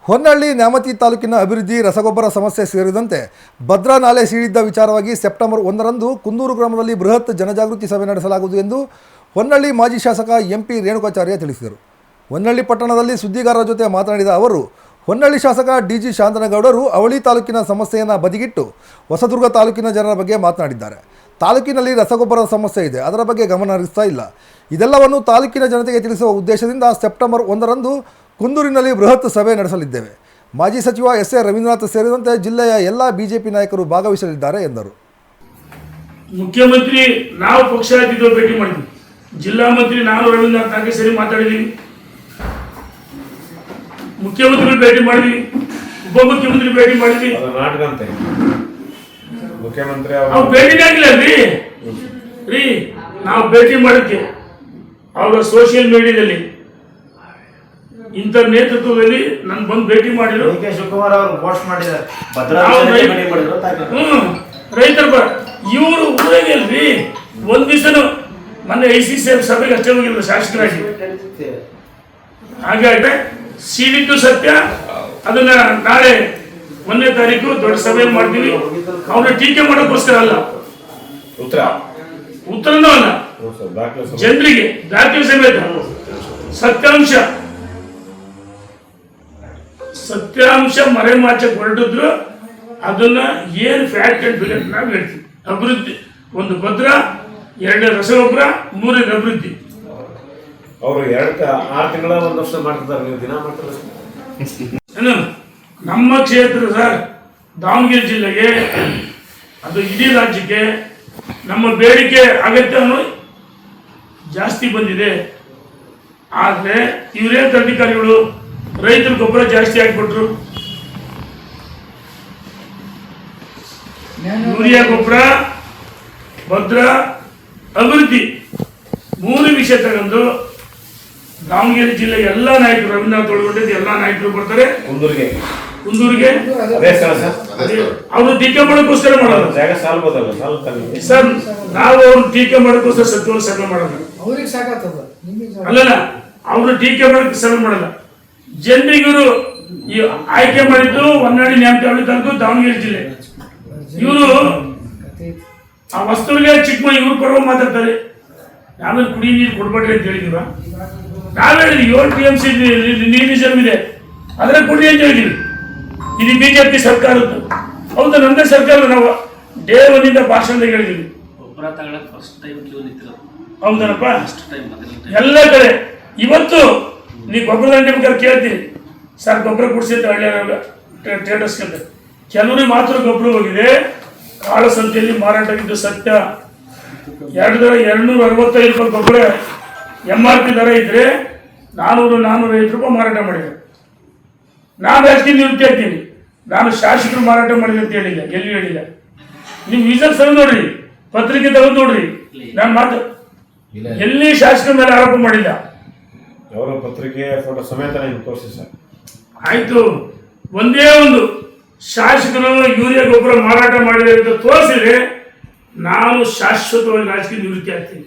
ಹೊನ್ನಳ್ಳಿ ನ್ಯಾಮತಿ ತಾಲೂಕಿನ ಅಭಿವೃದ್ಧಿ, ರಸಗೊಬ್ಬರ ಸಮಸ್ಯೆ ಸೇರಿದಂತೆ ಭದ್ರಾ ನಾಲೆ ಸೀಳಿದ್ದ ವಿಚಾರವಾಗಿ ಸೆಪ್ಟೆಂಬರ್ 1ರಂದು ಕುಂದೂರು ಗ್ರಾಮದಲ್ಲಿ ಬೃಹತ್ ಜನಜಾಗೃತಿ ಸಭೆ ನಡೆಸಲಾಗುವುದು ಎಂದು ಹೊನ್ನಳ್ಳಿ ಮಾಜಿ ಶಾಸಕ ಎಂಪಿ ರೇಣುಕಾಚಾರ್ಯ ತಿಳಿಸಿದರು. ಹೊನ್ನಳ್ಳಿ ಪಟ್ಟಣದಲ್ಲಿ ಸುದ್ದಿಗಾರರ ಜೊತೆ ಮಾತನಾಡಿದ ಅವರು, ಹೊನ್ನಳ್ಳಿ ಶಾಸಕ ಡಿಜಿ ಶಾಂತನಗೌಡರು ಅವಳಿ ತಾಲೂಕಿನ ಸಮಸ್ಯೆಯನ್ನು ಬದಿಗಿಟ್ಟು ಹೊಸದುರ್ಗ ತಾಲೂಕಿನ ಜನರ ಬಗ್ಗೆ ಮಾತನಾಡಿದ್ದಾರೆ. ತಾಲೂಕಿನಲ್ಲಿ ರಸಗೊಬ್ಬರದ ಸಮಸ್ಯೆ ಇದೆ, ಅದರ ಬಗ್ಗೆ ಗಮನ ಹರಿಸ್ತಾ ಇಲ್ಲ. ಇದೆಲ್ಲವನ್ನು ತಾಲೂಕಿನ ಜನತೆಗೆ ತಿಳಿಸುವ ಉದ್ದೇಶದಿಂದ ಸೆಪ್ಟೆಂಬರ್ 1ರಂದು ಕುಂದೂರಿನಲ್ಲಿ ಬೃಹತ್ ಸಭೆ ನಡೆಸಲಿದ್ದೇವೆ. ಮಾಜಿ ಸಚಿವ ಎಸ್ ಎ ರವೀಂದ್ರನಾಥ್ ಸೇರಿದಂತೆ ಜಿಲ್ಲೆಯ ಎಲ್ಲ ಬಿಜೆಪಿ ನಾಯಕರು ಭಾಗವಹಿಸಲಿದ್ದಾರೆ ಎಂದರು. ಮುಖ್ಯಮಂತ್ರಿ ನಾವು ಪಕ್ಷಾತೀತ ಭೇಟಿ ಮಾಡಿದ್ವಿ, ಜಿಲ್ಲಾ ಮಂತ್ರಿ ನಾನು ರವೀಂದ್ರನಾಥ್ ನಾಗೆ ಸೇರಿ ಮಾತಾಡಿದ್ದೀವಿ, ಮುಖ್ಯಮಂತ್ರಿ ಭೇಟಿ ಮಾಡಿದ್ವಿ, ಉಪಮುಖ್ಯಮಂತ್ರಿ ಭೇಟಿ ಮಾಡಿದ್ವಿ. ಮುಖ್ಯಮಂತ್ರಿ ಅವ್ರು ಭೇಟಿನೇ ಆಗಿಲ್ಲ ರೀ. ನಾವು ಭೇಟಿ ಮಾಡೋಕ್ಕೆ ಅವರ ಸೋಷಿಯಲ್ ಮೀಡಿಯಾದಲ್ಲಿ ಇಂಥ ನೇತೃತ್ವದಲ್ಲಿ ನಾನು ಬಂದು ಭೇಟಿ ಮಾಡಿದ್ರು. ಶಿವಕುಮಾರ್ ಅವರು ಪೋಸ್ಟ್ ಮಾಡಿದ್ದಾರೆ, ರೈತರ ಪರ ಇವರು ಊರಿಗೆ ಅಲ್ರಿ. ಒಂದ್ ದಿವಸನು ಮೊನ್ನೆ ICC ಸಭೆಗೆ ಅಷ್ಟೇ ಹೋಗಿಲ್ಲ ಶಾಸಕರಾಗಿ. ಹಾಗಾಗಿ ಸೀಳಿದ್ದು ಸತ್ಯ, ಅದನ್ನ ನಾಳೆ 1ನೇ ತಾರೀಕು ದೊಡ್ಡ ಸಭೆ ಮಾಡ್ತೀವಿ. ಅವ್ರನ್ನ ಟೀಕೆ ಮಾಡೋಕ್ಕೋಸ್ಕರ ಅಲ್ಲ, ಉತ್ತರನೂ ಅಲ್ಲ, ಜನರಿಗೆ ದಾಖಲೆ ಸಮೇತ ಸತ್ಯಾಂಶ ಮರೆಮಾಚಕ್ಕೆ ಹೊರಟಿದ್ರು. ಅದನ್ನ ಏನು ಫ್ಯಾಕ್ಟ್ ಅಂಡ್ ಫಿಗರ್ ನಾವು ಹೇಳ್ತೀವಿ. ಅಭಿವೃದ್ಧಿ, 1 ಭದ್ರಾ, 2 ರಸಗೊಬ್ಬರ, 3 ಅಭಿವೃದ್ಧಿ. ಅವರು 6 ತಿಂಗಳ 1 ವರ್ಷ ಮಾಡ್ತಿದ್ದಾರೆ, ನೀವು ದಿನ ಮಾಡ್ತಾರೆ. ನಮ್ಮ ಕ್ಷೇತ್ರ ಸರ್, ದಾವಣಗೆರೆ ಜಿಲ್ಲೆಗೆ, ಅದು ಇಡೀ ರಾಜ್ಯಕ್ಕೆ ನಮ್ಮ ಬೇಡಿಕೆ ಅಗತ್ಯ ಜಾಸ್ತಿ ಬಂದಿದೆ. ಆದರೆ ಇವರೇನು ಅಧಿಕಾರಿಗಳು ರೈತರ ಗೊಬ್ಬರ ಜಾಸ್ತಿ ಹಾಕಿಬಿಟ್ರು, ಯೂರಿಯಾ ಗೊಬ್ಬರ, ಭದ್ರಾ, ಅಭಿವೃದ್ಧಿ 3 ವಿಷಯ ತಗೊಂಡು ದಾವಣಗೆರೆ ಜಿಲ್ಲೆ ಎಲ್ಲ ನಾಯಕರು, ರವೀಂದ್ರನಾಥ್ ಒಳಗೊಂಡಿದ್ದು ಎಲ್ಲ ನಾಯಕರು ಬರ್ತಾರೆ ಕುಂದೂರಿಗೆ. ಅವರು ಟೀಕೆ ಮಾಡೋಕ್ಕೋಸ್ಕರ ಮಾಡೋದು ಸರ್. ನಾವು ಅವ್ರು ಟೀಕೆ ಮಾಡೋಕ್ಕೋಸ್ಕರ ಸಚಿವರು ಸಭೆ ಮಾಡೋದು ಅಲ್ಲಲ್ಲ, ಅವರು ಟೀಕೆ ಮಾಡೋಕ್ಕೆ ಸಭೆ ಮಾಡಲ್ಲ. ಜನರಿಗೆ ಇವರು ಆಯ್ಕೆ ಮಾಡಿದ್ದು ಹೊನ್ನಾಳಿ ನ್ಯಾಮತಿ ತಾಲೂಕು ದಾವಣಗೆರೆ ಜಿಲ್ಲೆ. ಇವರು ಆ ವಸ್ತುವಿಗೆ ಚಿಕ್ಕ ಇವ್ರು ಕೊಡುವ ಮಾತಾಡ್ತಾರೆ. ಆಮೇಲೆ ಕುಡಿ ನೀರು ಕೊಡ್ಬೇಡ್ರಿ ಅಂತ ಹೇಳಿದೀವ. ನಾವ್ ಹೇಳಿದ್ವಿ 7 TMC ನೀರು ರಿಸರ್ವ್ ಇದೆ, ಅದ್ರ ಕೊಡಿ ಅಂತ ಹೇಳಿದ್ವಿ. ಇದು ಬಿಜೆಪಿ ಸರ್ಕಾರದ್ದು. ಹೌದಾ, ನಮ್ದೇ ಸರ್ಕಾರ. ನಾವು ಡೇ 1 ಭಾಷಣದಾಗ ಹೇಳಿದೀವಿ. ಹೌದನಪ್ಪ, ಎಲ್ಲ ಕಡೆ ಇವತ್ತು ನೀವು ಗೊಬ್ಬರದ ಬೇಕಾದ್ರೆ ಕೇಳ್ತೀನಿ ಸರ್, ಗೊಬ್ಬರ ಕೊಡಿಸಿ ಅಂತ ಹಳ್ಳಿಯಾಗ ಟ್ರೇಡರ್ಸ್ ಕೇಳ್ತಾರೆ. ಕೆಲವರಿಗೆ ಮಾತ್ರ ಗೊಬ್ಬರ ಹೋಗಿದೆ, ಕಾಳ ಸಂತೆಯಲ್ಲಿ ಮಾರಾಟ ಆಗಿದ್ದು ಸತ್ಯ. 265 ರೂಪಾಯಿ ಗೊಬ್ಬರ MRP ದರ ಇದ್ರೆ 400-405 ರೂಪಾಯಿ ಮಾರಾಟ ಮಾಡಿದ್ದಾರೆ. ನಾನು ರಾಜಕೀಯ ನಿವೃತ್ತಿ ಆಗ್ತೀನಿ, ನಾನು ಶಾಸಕರು ಮಾರಾಟ ಮಾಡಿದೆ ಅಂತ ಹೇಳಿಲ್ಲ, ಎಲ್ಲಿ ಹೇಳಿಲ್ಲ. ನೀವು ವಿಜಲ್ ಸರ್ ನೋಡ್ರಿ, ಪತ್ರಿಕೆ ತೆಗೆದು ನೋಡ್ರಿ, ನಾನು ಮಾತು ಎಲ್ಲಿ ಶಾಸಕರ ಮೇಲೆ ಆರೋಪ ಮಾಡಿಲ್ಲ. ಅವರ ಪತ್ರಿಕೆ ಫೋಟೋ ಸಮೇತ ತೋರಿಸಿ ಸರ್. ಆಯ್ತು, ಒಂದೇ ಒಂದು ಶಾಸಕರು ಯೂರಿಯಾ ಗೊಬ್ಬರ ಮಾರಾಟ ಮಾಡಿದೆ ಅಂತ ತೋರಿಸಿದ್ರೆ ನಾನು ಶಾಶ್ವತವಾಗಿ ರಾಜಕೀಯ ನಿವೃತ್ತಿ ಆಗ್ತೀನಿ.